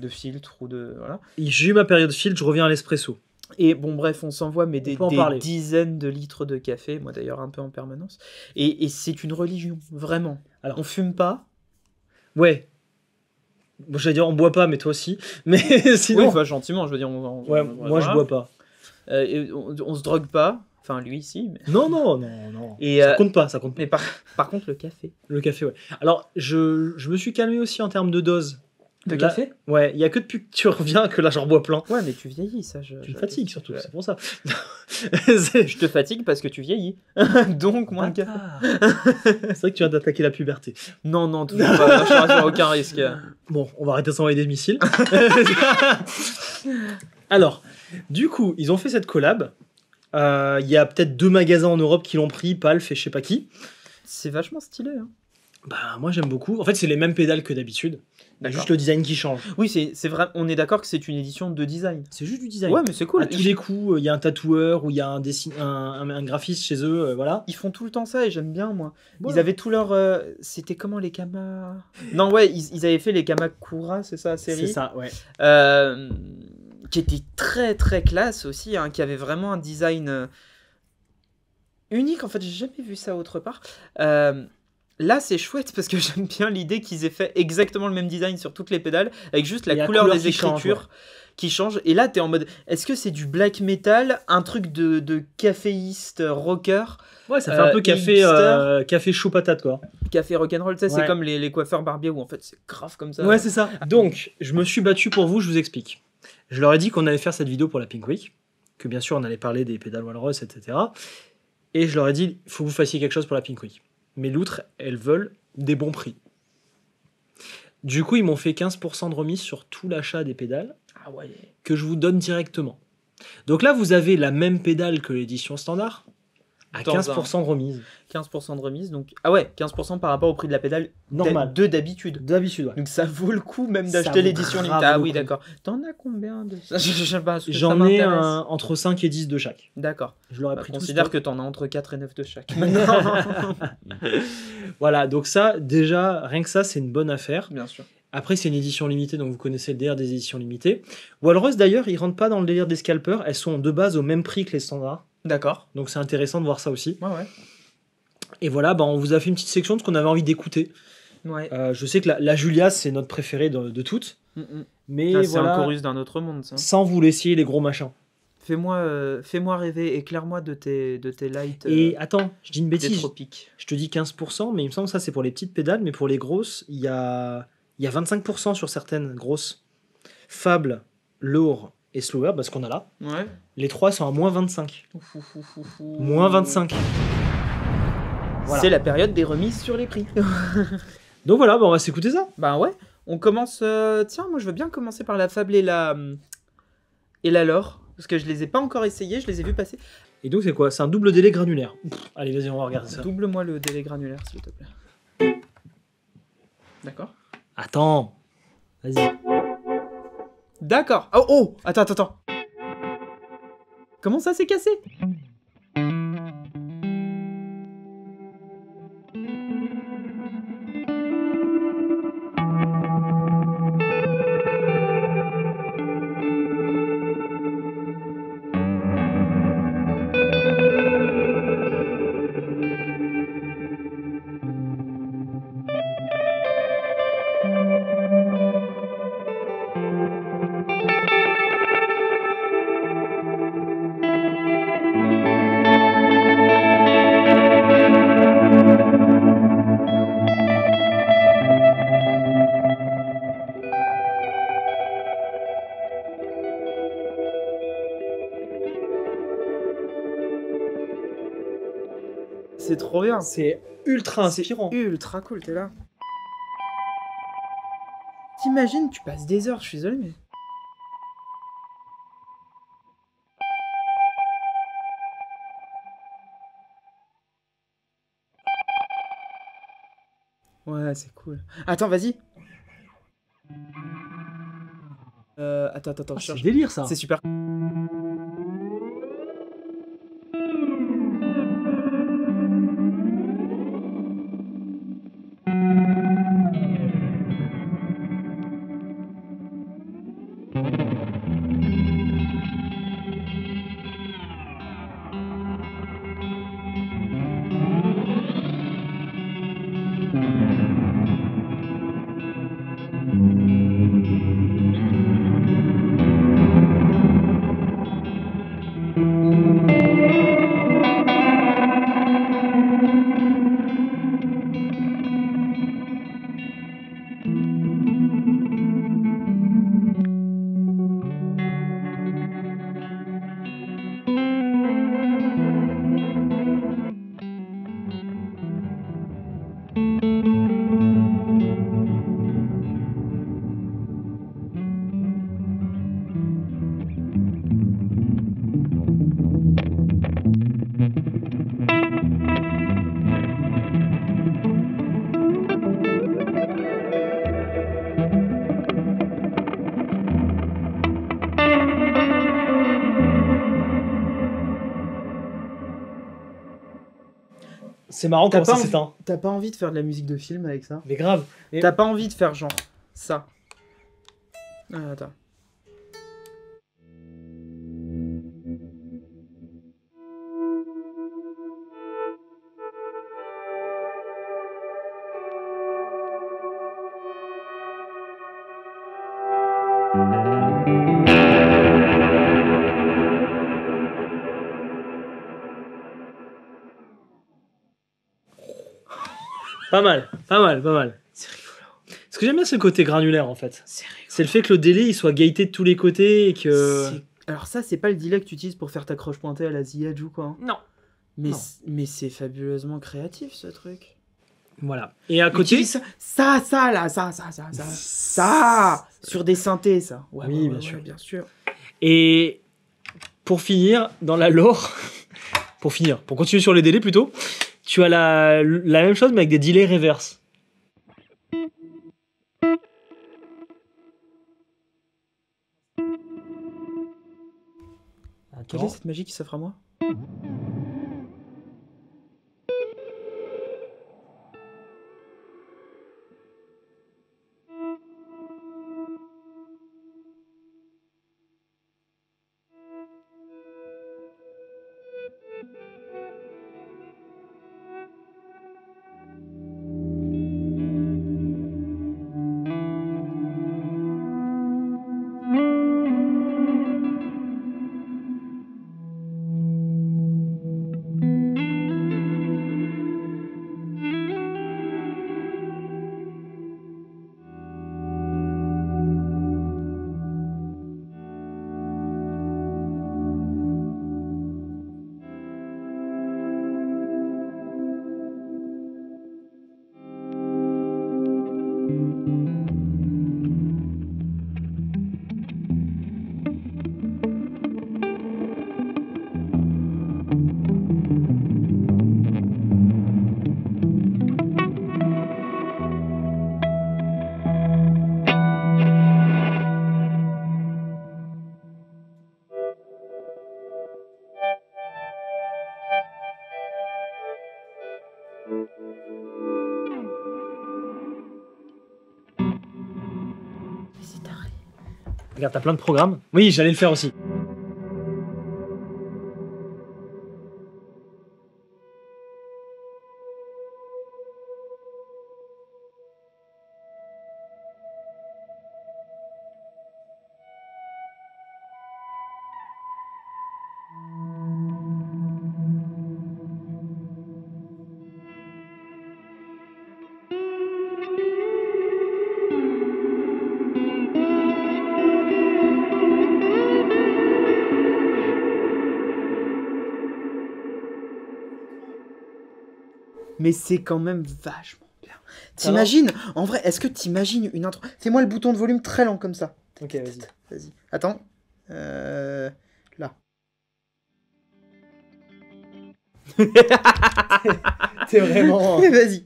filtre ou de voilà. J'ai eu ma période filtre, je reviens à l'espresso. Et bon bref, on s'envoie mais des peut en parler. dizaines de litres de café, moi d'ailleurs un peu en permanence. Et c'est une religion, vraiment. Alors. On fume pas. Ouais. Bon, j'allais dire on boit pas, mais toi aussi. Mais sinon. Oui, enfin, gentiment, je veux dire. Ouais, moi je bois pas. Et on se drogue pas. Enfin, lui, si. Mais, Non, non, non, non. Et, ça compte pas, ça compte pas. mais par contre, le café. Le café, ouais. Alors, je me suis calmé aussi en termes de dose. De Là- café? Ouais, il y a que depuis que tu reviens que là j'en bois plein. Ouais, mais tu vieillis, ça. Tu me fatigues surtout, Ouais. c'est pour ça. C'est Je te fatigue parce que tu vieillis. Donc, moins de café. C'est vrai que tu viens d'attaquer la puberté. Non, non, toujours pas. Je suis sur aucun risque. Bon, on va arrêter de s'envoyer des missiles. Alors, du coup, ils ont fait cette collab. Il y a peut-être 2 magasins en Europe qui l'ont pris, Palf et je sais pas qui. C'est vachement stylé. Hein. Bah, moi j'aime beaucoup. En fait, c'est les mêmes pédales que d'habitude. Il y a D'accord. juste le design qui change. Oui, c'est vrai. On est d'accord que c'est une édition de design. C'est juste du design. Ouais, mais c'est cool. À tous les coups, il y a un tatoueur ou il y a un graphiste chez eux, voilà. Ils font tout le temps ça et j'aime bien, moi. Voilà. Ils avaient tout leur. C'était comment les Kama. Non, ouais, ils avaient fait les Kamakura, c'est ça, la série. C'est ça, ouais. Qui était très très classe aussi, hein, qui avait vraiment un design unique. En fait, j'ai jamais vu ça autre part. Là, c'est chouette parce que j'aime bien l'idée qu'ils aient fait exactement le même design sur toutes les pédales, avec juste la Et la couleur couleur des qui change, écritures qui change. Et là, t'es en mode, est-ce que c'est du black metal, un truc de caféiste rocker, Ouais, ça fait un peu café chaud patate, quoi. café rock'n'roll, tu sais, Ouais. c'est comme les coiffeurs barbiers où en fait c'est grave comme ça. Ouais, c'est ça. Donc, je me suis battu pour vous, je vous explique. Je leur ai dit qu'on allait faire cette vidéo pour la Pink Week, que bien sûr on allait parler des pédales Walrus, etc. Et je leur ai dit, il faut que vous fassiez quelque chose pour la Pink Week. Mais l'outre, elles veulent des bons prix. Du coup, ils m'ont fait 15% de remise sur tout l'achat des pédales Ah ouais. que je vous donne directement. Donc là, vous avez la même pédale que l'édition standard, à Dans 15% de remise. 15% de remise, donc... Ah ouais, 15% par rapport au prix de la pédale Normal. d'habitude. D'habitude, ouais. Donc ça vaut le coup même Ça d'acheter vaut l'édition grave limitée. Ah le oui, coup. d'accord. T'en as combien de ça? Je sais pas, parce que ça J'en ai m'intéresse. entre 5 et 10 de chaque. D'accord. Je leur ai Bah, pris tout considère stock. que t'en as entre 4 et 9 de chaque. Voilà, donc ça, déjà, rien que ça, c'est une bonne affaire. Bien sûr. Après, c'est une édition limitée, donc vous connaissez le délire des éditions limitées. Walrus, d'ailleurs, ils rentrent pas dans le délire des scalpers. Elles sont de base au même prix que les standards. D'accord. Donc c'est intéressant de voir ça aussi. Ouais. Et voilà, bah, on vous a fait une petite section de ce qu'on avait envie d'écouter. Ouais. Je sais que la Julia, c'est notre préférée de toutes. Mais Ah, c'est voilà, un chorus d'un autre monde, ça. sans vous laisser les gros machins. Fais-moi rêver, éclaire-moi de tes lights Et attends, je dis une des bêtise. tropiques. Je te dis 15%, mais il me semble que ça, c'est pour les petites pédales. Mais pour les grosses, il y a 25% sur certaines grosses. Fable, Lourd et Slower, parce qu'on a là. Ouais. Les trois sont à moins 25. Ouf. Moins 25. Voilà. C'est la période des remises sur les prix. Donc voilà, bah, on va s'écouter ça. Bah ouais. On commence... Tiens, moi je veux bien commencer par la Fable et la Lore. Parce que je les ai pas encore essayés, je les ai vus passer. Et donc c'est quoi? C'est un double délai granulaire. Allez, vas-y, on va regarder ça. Double-moi le délai granulaire, s'il te plaît. D'accord. Attends. Vas-y. D'accord. Oh Attends. Comment ça s'est cassé? C'est trop bien. C'est ultra inspirant. C'est ultra cool, t'es là. T'imagines, tu passes des heures, je suis désolé, mais... Ouais, c'est cool. Attends, vas-y. Attends, Ah, je c'est cherche. délire ça. C'est super. C'est marrant T'as quand pas ça envie- s'éteint. T'as pas envie de faire de la musique de film avec ça? Mais grave. Et- T'as pas envie de faire genre ça? Attends. Pas mal, pas mal, pas mal. C'est rigolo. Ce que j'aime bien, c'est le côté granulaire en fait. C'est rigolo. C'est le fait que le délai il soit gaieté de tous les côtés et que. Alors ça, c'est pas le delay que tu utilises pour faire ta croche pointée à la Ziyad ou quoi. Hein. Non. Mais, Non. mais c'est fabuleusement créatif ce truc. Voilà. Et à côté. Utilise ça là, ça, sur des synthés ça. Ouais, Oui, ouais, bien ouais, sûr. bien sûr. Et pour finir, dans la lore, pour continuer sur les délais plutôt, tu as la même chose mais avec des delays reverse. Quelle est cette magie qui s'offre à moi? Mais c'est taré. Regarde, t'as plein de programmes. Oui, j'allais le faire aussi. Mais c'est quand même vachement bien. T'imagines, en vrai, est-ce que t'imagines une intro? Fais-moi le bouton de volume très lent comme ça. Ok, vas-y. Vas-y. Attends. Là. T'es vraiment. Vas-y.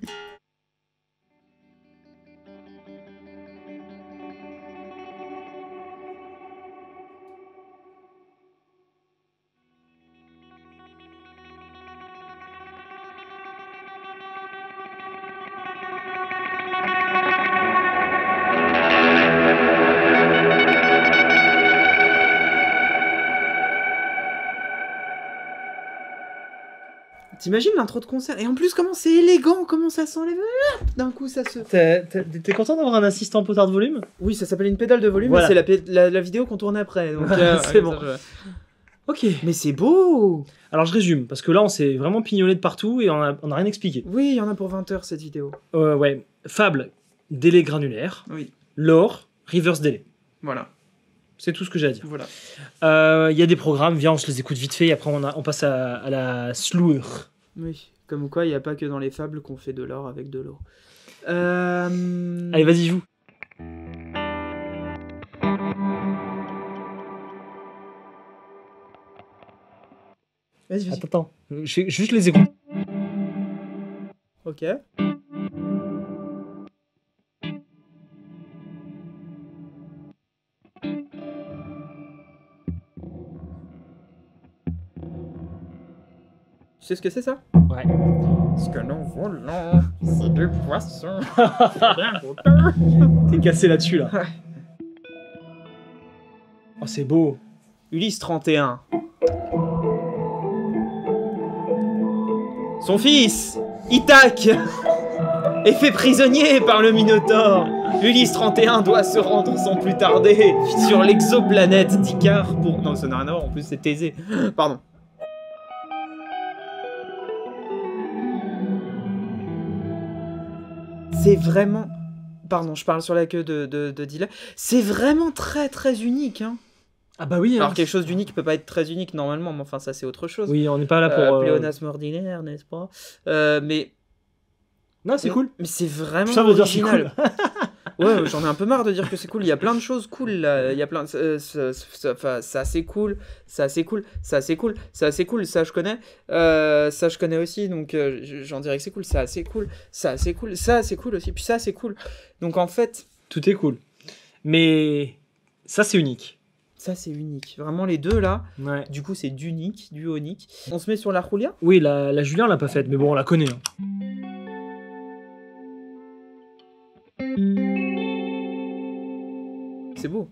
T'imagines l'intro de concert? Et en plus, comment c'est élégant, comment ça s'enlève. D'un coup, ça se... T'es content d'avoir un assistant potard de volume? Oui, ça s'appelle une pédale de volume, Voilà. et c'est la vidéo qu'on tourne après. Donc, C'est bon. Ok. Mais c'est beau! Alors je résume, parce que là on s'est vraiment pignolé de partout et on a rien expliqué. Oui, il y en a pour 20 heures cette vidéo. Ouais. Fable, délai granulaire. Oui, Lore, reverse délai. voilà. C'est tout ce que j'ai à dire. Voilà. Il y a des programmes, viens, on se les écoute vite fait et après on passe à la slur. Oui, comme quoi, il n'y a pas que dans les fables qu'on fait de l'or avec de l'eau. Allez, vas-y, joue. Vas-y, vas-y. Attends. Juste les écoute. Ok. Tu sais ce que c'est ça? Ouais. Ce que nous voulons, c'est du poisson. T'es cassé là-dessus, là. Ouais. Oh, c'est beau. Ulysse 31. Son fils, Ithaque, est fait prisonnier par le Minotaure. Ulysse 31 doit se rendre sans plus tarder sur l'exoplanète d'Icare pour... Non, ça n'a rien à voir, en plus c'est Thésée. Pardon. C'est vraiment... Pardon, je parle sur la queue de Dylan. C'est vraiment très très unique, hein. Ah bah oui. Alors quelque chose d'unique peut pas être très unique normalement, mais enfin ça c'est autre chose. Oui, on n'est pas là pour... Pléonasme ordinaire, n'est-ce pas? Mais... Non, c'est cool. Mais c'est vraiment Ça veut dire c'est original. cool. Ouais, j'en ai un peu marre de dire que c'est cool. Il y a plein de choses cool là. Il y a plein de... ça c'est cool. Ça c'est cool. Ça c'est cool. Ça c'est cool. Ça je connais. Ça je connais aussi. Donc j'en dirais que c'est cool. Ça c'est cool. Ça c'est cool. Ça c'est cool aussi. Puis ça c'est cool. Donc en fait... Tout est cool. Mais ça, c'est unique. Ça c'est unique. Vraiment les deux là. Ouais. Du coup c'est d'unique, du unique. On se met sur la Julia? Oui, la Julien l'a pas faite, mais bon, on la connaît. Hein. C'est beau.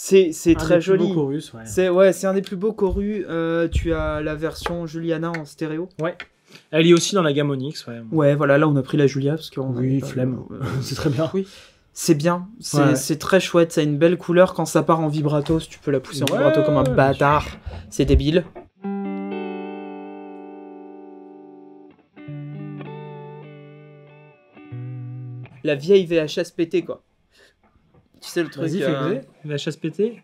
C'est très joli. Chorus, ouais. C'est un des plus beaux chorus. Tu as la version Juliana en stéréo. Ouais. Elle est aussi dans la gamme Onyx, ouais. Ouais, voilà, là on a pris la Julia parce qu'on Oui, flemme. C'est très bien. Oui. C'est bien, Ouais. c'est très chouette, ça a une belle couleur. Quand ça part en vibrato, si tu peux la pousser en Ouais, vibrato comme un bien bâtard, c'est débile. La vieille VHS pétée, quoi. Tu sais le truc... Vas-y, fais écouter. VHSPT.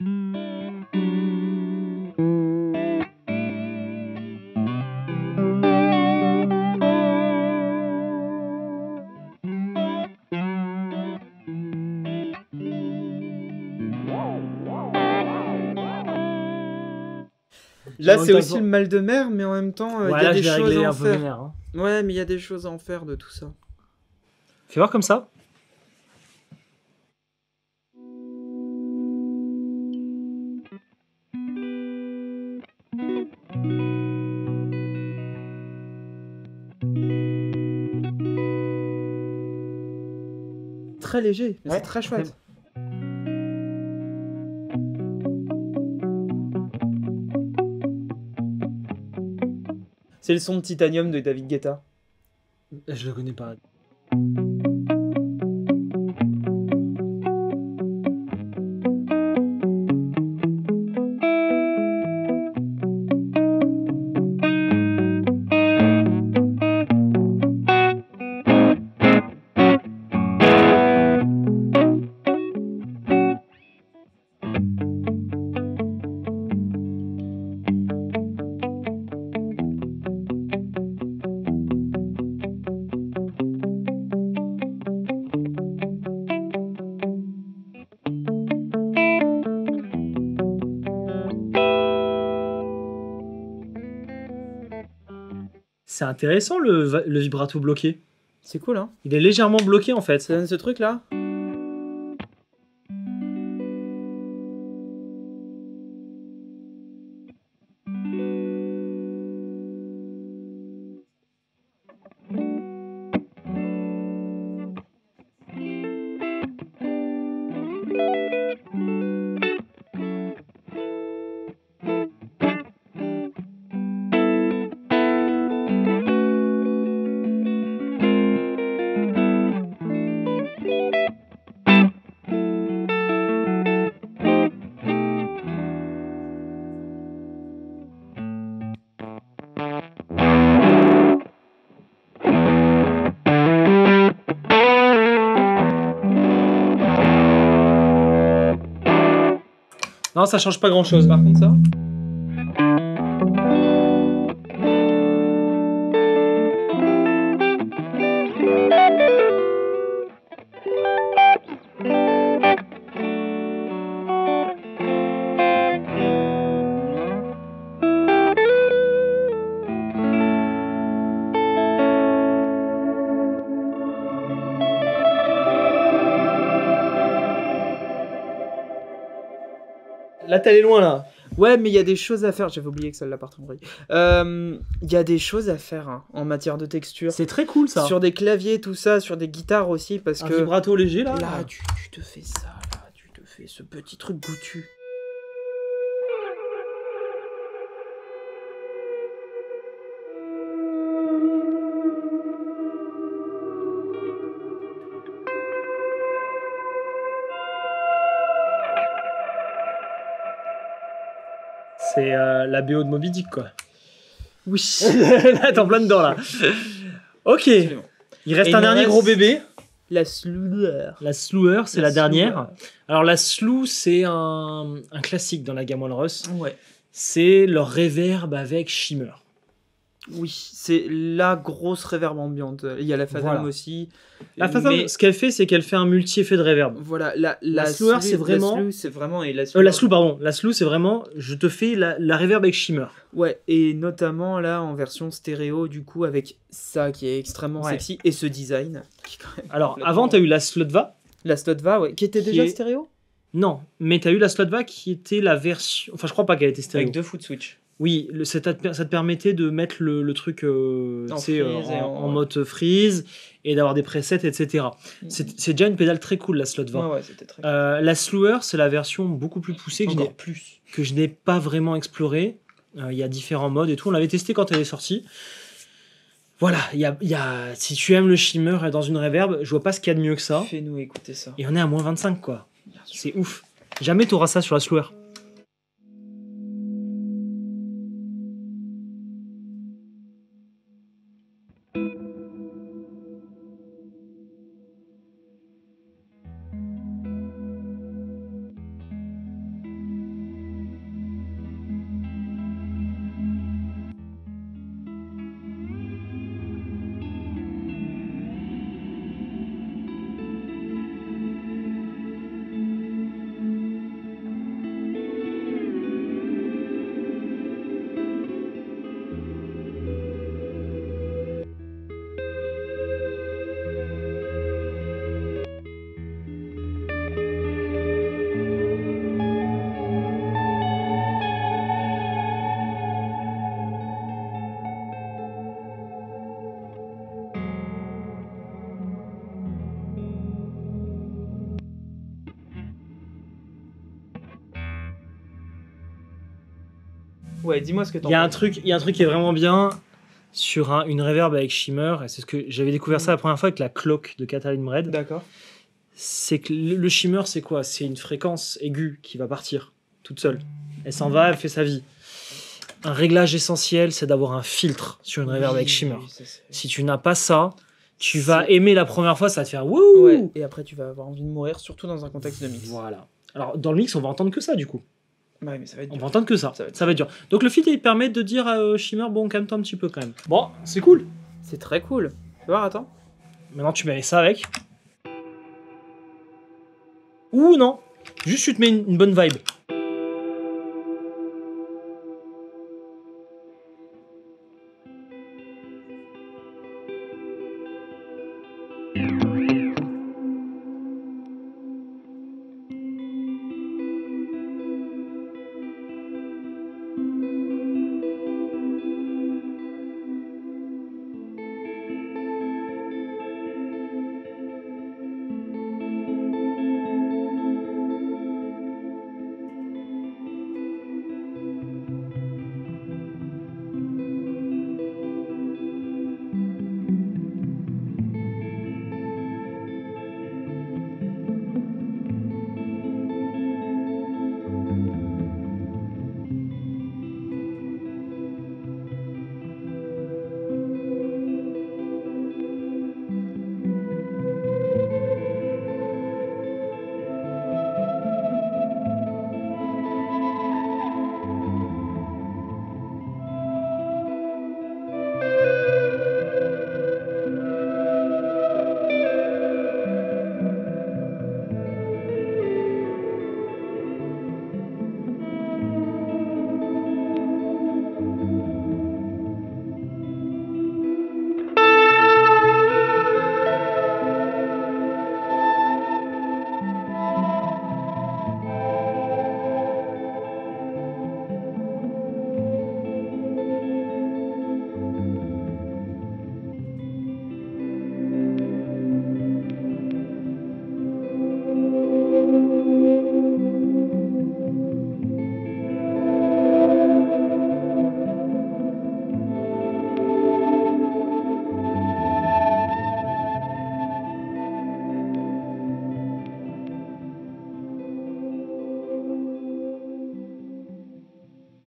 Là, c'est aussi le mal de mer, mais en même temps, il y Voilà, a des je l'ai choses réglé à en un peu faire. vénère. Hein. Ouais, mais il y a des choses à en faire de tout ça. Fais voir comme ça. Très léger, mais Ouais, c'est très chouette. C'est le son de Titanium de David Guetta. Je le connais pas. C'est intéressant le vibrato bloqué. C'est cool, hein? Il est légèrement bloqué en fait. Ça donne ce truc là? Non, ça change pas grand chose. Par contre, ça. Là, t'es allé loin, là. Ouais, mais il y a des choses à faire. J'avais oublié que celle-là part en vrille. Il y a des choses à faire hein, en matière de texture. C'est très cool, ça. Sur des claviers, tout ça, sur des guitares aussi, parce Un que vibrato léger, là. là, tu te fais ça, là, tu te fais ce petit truc goûtu. C'est la BO de Moby Dick, quoi. Oui. Là, t'es en plein dedans, là. Ok. Absolument. Il reste Et un il dernier reste- gros bébé. La slueur. La Slewer, c'est la dernière. Slueur. Alors, la Slew, c'est un classique dans la gamme Walrus. Ouais. C'est leur reverb avec Shimmer. Oui, c'est la grosse réverb ambiante. Il y a la Fathom Voilà. aussi. La Fathom, Mais ce qu'elle fait, c'est qu'elle fait un multi-effet de reverb. voilà, La slueur, c'est vraiment- La slueur, c'est vraiment... Et la La Slew, pardon. La Slew, c'est vraiment, je te fais la reverb avec Shimmer. Ouais, et notamment là en version stéréo, du coup, avec ça qui est extrêmement Ouais. sexy, et ce design qui est quand même Alors, complètement- avant, t'as eu la Slotva. La Slotva, ouais, qui était Qui déjà est- stéréo. Non, mais t'as eu la Slotva qui était la version. Enfin, je crois pas qu'elle était stéréo. Avec deux foot switch. Oui, ça te permettait de mettre le truc tu En sais, freeze et en en- mode freeze et d'avoir des presets, etc. C'est déjà une pédale très cool, la Slotva. Ouais, c'était très La Slewer, c'est la version beaucoup plus poussée encore plus. que je n'ai pas vraiment explorée. Il y a différents modes et tout. On l'avait testé quand elle est sortie. Voilà, si tu aimes le shimmer dans une reverb, je vois pas ce qu'il y a de mieux que ça. Fais-nous écouter ça. Et on est à moins 25, quoi. Bien sûr. C'est ouf. Jamais t'auras ça sur la Slewer. Ouais, dis-moi ce que t'en Il y a un penses. truc qui est vraiment bien sur une reverb avec shimmer, et c'est ce que j'avais découvert ça la première fois avec la cloque de Catalin Red. D'accord. C'est que le shimmer, c'est quoi? C'est une fréquence aiguë qui va partir toute seule. Elle s'en va, elle fait sa vie. Un réglage essentiel, c'est d'avoir un filtre sur une reverb avec shimmer. Oui, ça, c'est- Si tu n'as pas ça, tu C'est- vas aimer la première fois, ça va te faire wouh. Ouais, et après tu vas avoir envie de mourir, surtout dans un contexte de mix. Voilà. Alors dans le mix, on va entendre que ça du coup. Ouais, mais ça va être On dur. va entendre que ça. Ça va être Ça va être dur. Donc le feed, il permet de dire à Shimmer, bon, calme-toi un petit peu quand même. Bon, c'est cool. C'est très cool. Tu vois, attends. Maintenant, tu mets ça avec. Ou non. Juste, tu te mets une bonne vibe.